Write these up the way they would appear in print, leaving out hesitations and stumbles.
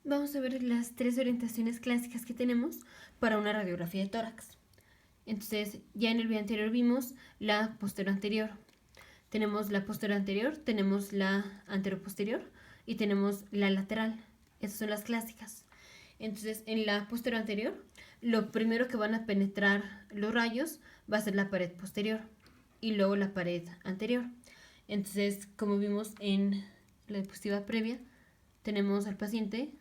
Vamos a ver las tres orientaciones clásicas que tenemos para una radiografía de tórax. Entonces, ya en el video anterior vimos la posterior anterior. Tenemos la posterior anterior, tenemos la anteroposterior y tenemos la lateral. Esas son las clásicas. Entonces, en la posterior anterior, lo primero que van a penetrar los rayos va a ser la pared posterior y luego la pared anterior. Entonces, como vimos en la diapositiva previa, tenemos al paciente,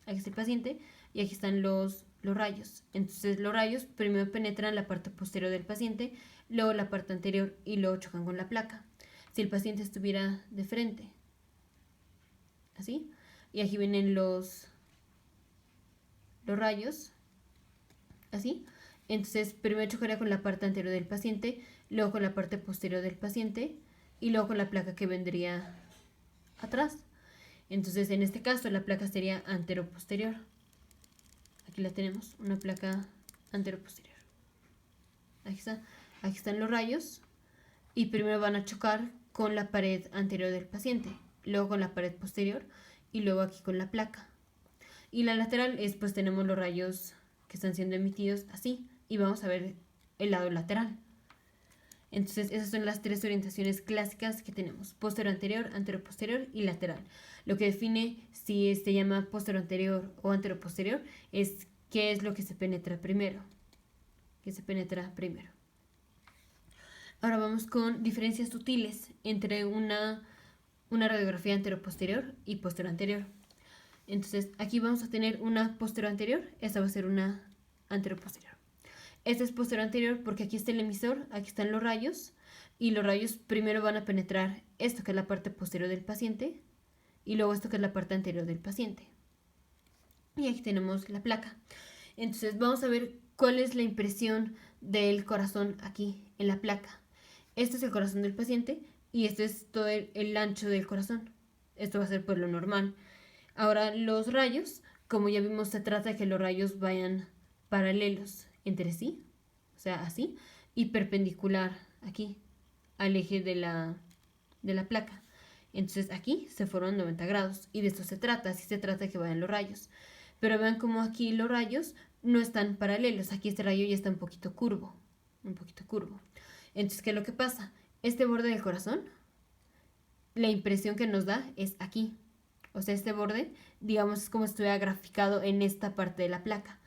aquí está el paciente y aquí están los rayos. Entonces los rayos primero penetran la parte posterior del paciente, luego la parte anterior y luego chocan con la placa. Si el paciente estuviera de frente, así, y aquí vienen los rayos, así, entonces primero chocaría con la parte anterior del paciente, luego con la parte posterior del paciente y luego con la placa que vendría atrás. Entonces en este caso la placa sería anteroposterior. Aquí la tenemos, una placa anteroposterior. Aquí está, aquí están los rayos y primero van a chocar con la pared anterior del paciente, luego con la pared posterior y luego aquí con la placa. Y la lateral es, pues tenemos los rayos que están siendo emitidos así y vamos a ver el lado lateral. Entonces esas son las tres orientaciones clásicas que tenemos: posterior anterior, anteroposterior y lateral. Lo que define si se llama posterior anterior o anteroposterior es qué es lo que se penetra primero. ¿Qué se penetra primero? Ahora vamos con diferencias sutiles entre una radiografía anteroposterior y posterior anterior. Entonces aquí vamos a tener una posterior anterior, esta va a ser una anteroposterior. Esta es posterior anterior porque aquí está el emisor, aquí están los rayos y los rayos primero van a penetrar esto que es la parte posterior del paciente y luego esto que es la parte anterior del paciente. Y aquí tenemos la placa. Entonces vamos a ver cuál es la impresión del corazón aquí en la placa. Este es el corazón del paciente y este es todo el ancho del corazón. Esto va a ser pues lo normal. Ahora los rayos, como ya vimos, se trata de que los rayos vayan paralelos entre sí, o sea, así, y perpendicular aquí al eje de la placa. Entonces aquí se forman 90 grados y de esto se trata, así se trata de que vayan los rayos. Pero vean como aquí los rayos no están paralelos, aquí este rayo ya está un poquito curvo, Entonces, ¿qué es lo que pasa? Este borde del corazón, la impresión que nos da es aquí. O sea, este borde, digamos, es como si estuviera graficado en esta parte de la placa.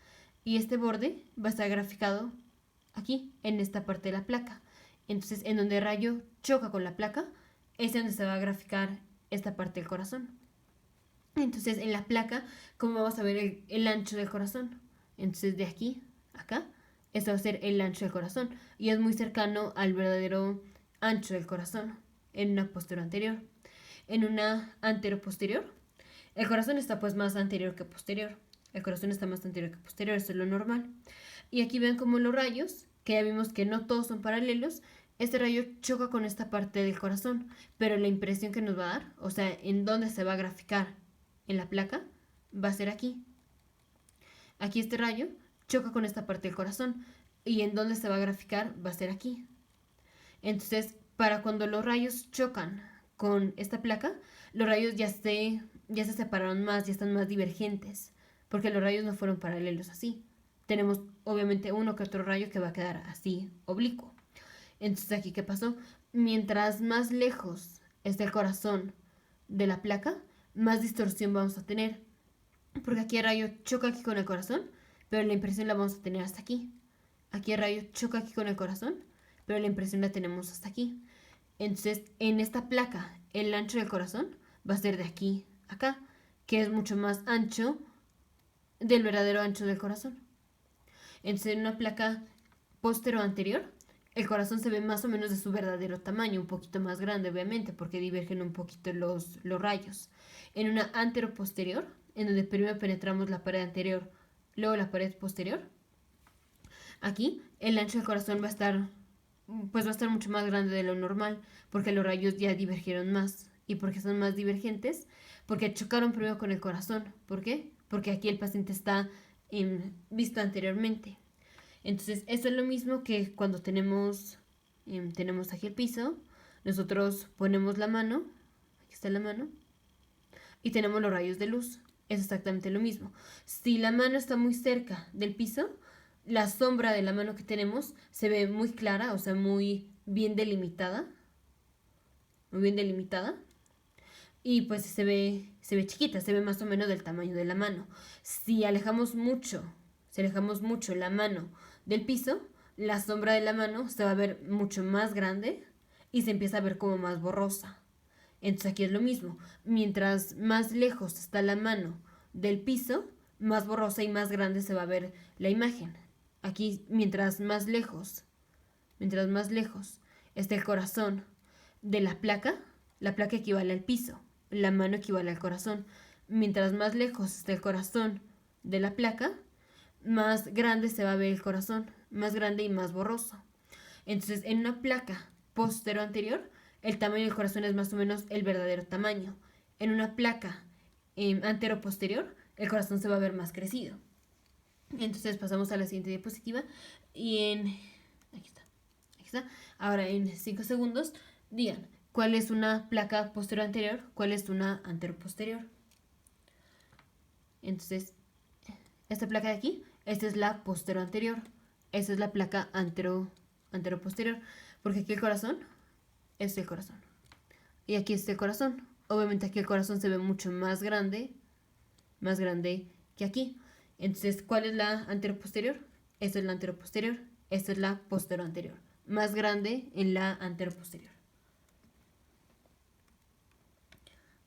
Y este borde va a estar graficado aquí, en esta parte de la placa. Entonces, en donde el rayo choca con la placa, es donde se va a graficar esta parte del corazón. Entonces, en la placa, ¿cómo vamos a ver el ancho del corazón? Entonces, de aquí a acá, esto va a ser el ancho del corazón. Y es muy cercano al verdadero ancho del corazón en una posterior anterior. En una anteroposterior, el corazón está pues más anterior que posterior. El corazón está más anterior que posterior, eso es lo normal. Y aquí ven como los rayos, que ya vimos que no todos son paralelos, este rayo choca con esta parte del corazón, pero la impresión que nos va a dar, o sea, en dónde se va a graficar en la placa, va a ser aquí. Aquí este rayo choca con esta parte del corazón y en dónde se va a graficar va a ser aquí. Entonces, para cuando los rayos chocan con esta placa, los rayos ya se separaron más, ya están más divergentes, porque los rayos no fueron paralelos así. Tenemos obviamente uno que otro rayo que va a quedar así, oblicuo. Entonces aquí, ¿qué pasó? Mientras más lejos esté el corazón de la placa, más distorsión vamos a tener. Porque aquí el rayo choca aquí con el corazón, pero la impresión la vamos a tener hasta aquí. Aquí el rayo choca aquí con el corazón, pero la impresión la tenemos hasta aquí. Entonces, en esta placa, el ancho del corazón va a ser de aquí a acá, que es mucho más ancho del verdadero ancho del corazón. Entonces, en una placa posterior anterior, el corazón se ve más o menos de su verdadero tamaño, un poquito más grande, obviamente, porque divergen un poquito los rayos. En una anteroposterior, en donde primero penetramos la pared anterior, luego la pared posterior, aquí el ancho del corazón va a estar mucho más grande de lo normal, porque los rayos ya divergieron más. ¿Y porque son más divergentes? Porque chocaron primero con el corazón. ¿Por qué? Porque aquí el paciente está visto anteriormente. Entonces, esto es lo mismo que cuando tenemos aquí el piso, nosotros ponemos la mano, aquí está la mano, y tenemos los rayos de luz. es exactamente lo mismo. Si la mano está muy cerca del piso, la sombra de la mano que tenemos se ve muy clara, o sea, muy bien delimitada. Muy bien delimitada. Y pues se ve chiquita, se ve más o menos del tamaño de la mano. Si alejamos mucho, si alejamos mucho la mano del piso, la sombra de la mano se va a ver mucho más grande y se empieza a ver como más borrosa. Entonces aquí es lo mismo. Mientras más lejos está la mano del piso, más borrosa y más grande se va a ver la imagen. Aquí, mientras más lejos está el corazón de la placa equivale al piso, la mano equivale al corazón. Mientras más lejos esté el corazón de la placa, más grande se va a ver el corazón, más grande y más borroso. Entonces, en una placa postero anterior, el tamaño del corazón es más o menos el verdadero tamaño. En una placa antero posterior, el corazón se va a ver más crecido. Entonces pasamos a la siguiente diapositiva y aquí está. Ahora en 5 segundos digan cuál es una placa posterior anterior, cuál es una antero posterior. Entonces, esta placa de aquí, esta es la postero anterior. Esta es la placa antero posterior. Porque aquí el corazón es el corazón. Y aquí está el corazón. Obviamente aquí el corazón se ve mucho más grande que aquí. Entonces, ¿cuál es la antero posterior? Esta es la antero posterior. Esta es la postero anterior. Más grande en la antero posterior.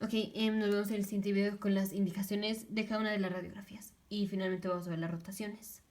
Ok, nos vemos en el siguiente video con las indicaciones de cada una de las radiografías. Y finalmente vamos a ver las rotaciones.